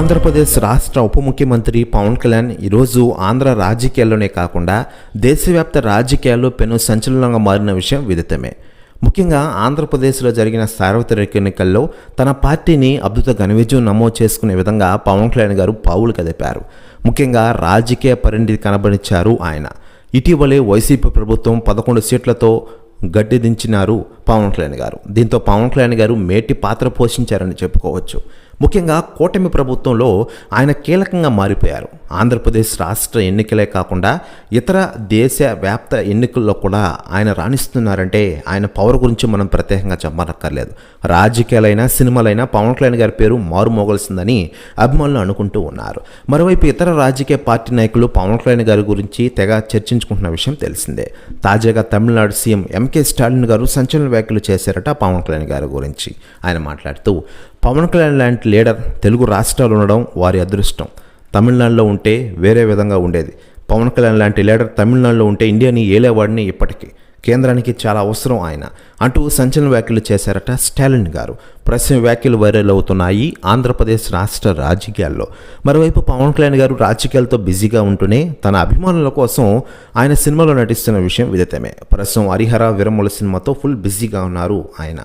ఆంధ్రప్రదేశ్ రాష్ట్ర ఉప ముఖ్యమంత్రి పవన్ కళ్యాణ్ ఈరోజు ఆంధ్ర రాజకీయాల్లోనే కాకుండా దేశవ్యాప్త రాజకీయాల్లో పెను సంచలనంగా మారిన విషయం విదితమే. ముఖ్యంగా ఆంధ్రప్రదేశ్లో జరిగిన సార్వత్రిక ఎన్నికల్లో తన పార్టీని అద్భుత ఘనవిజయం నమోదు చేసుకునే విధంగా పవన్ కళ్యాణ్ గారు పావులు కదిపారు. ముఖ్యంగా రాజకీయ పరిణితి కనబరిచారు ఆయన. ఇటీవలే వైసీపీ ప్రభుత్వం 11 సీట్లతో గడ్డి దించినారు పవన్ కళ్యాణ్ గారు. దీంతో పవన్ కళ్యాణ్ గారు మేటి పాత్ర పోషించారని చెప్పుకోవచ్చు. ముఖ్యంగా కూటమి ప్రభుత్వంలో ఆయన కీలకంగా మారిపోయారు. ఆంధ్రప్రదేశ్ రాష్ట్ర ఎన్నికలే కాకుండా ఇతర దేశ వ్యాప్త ఎన్నికల్లో కూడా ఆయన రాణిస్తున్నారంటే ఆయన పవర్ గురించి మనం ప్రత్యేకంగా చెప్పనక్కర్లేదు. రాజకీయాలైనా సినిమాలైనా పవన్ కళ్యాణ్ గారి పేరు మారుమోగల్సిందని అభిమానులు అనుకుంటూ ఉన్నారు. మరోవైపు ఇతర రాజకీయ పార్టీ నాయకులు పవన్ కళ్యాణ్ గారి గురించి తెగ చర్చించుకుంటున్న విషయం తెలిసిందే. తాజాగా తమిళనాడు సీఎం ఎంకే స్టాలిన్ గారు సంచలన వ్యాఖ్యలు చేశారట పవన్ కళ్యాణ్ గారి గురించి. ఆయన మాట్లాడుతూ, పవన్ కళ్యాణ్ లాంటి లీడర్ తెలుగు రాష్ట్రాలు ఉండడం వారి అదృష్టం. తమిళనాడులో ఉంటే వేరే విధంగా ఉండేది. పవన్ కళ్యాణ్ లాంటి లీడర్ తమిళనాడులో ఉంటే ఇండియాని ఏలేవాడిని. ఇప్పటికీ కేంద్రానికి చాలా అవసరం ఆయన అంటూ సంచలన వ్యాఖ్యలు చేశారట స్టాలిన్ గారు. ప్రస్తుతం వ్యాఖ్యలు వైరల్ అవుతున్నాయి ఆంధ్రప్రదేశ్ రాష్ట్ర రాజకీయాల్లో. మరోవైపు పవన్ కళ్యాణ్ గారు రాజకీయాలతో బిజీగా ఉంటూనే తన అభిమానుల కోసం ఆయన సినిమాలో నటిస్తున్న విషయం విదితమే. ప్రస్తుతం హరిహర విరమల సినిమాతో ఫుల్ బిజీగా ఉన్నారు ఆయన.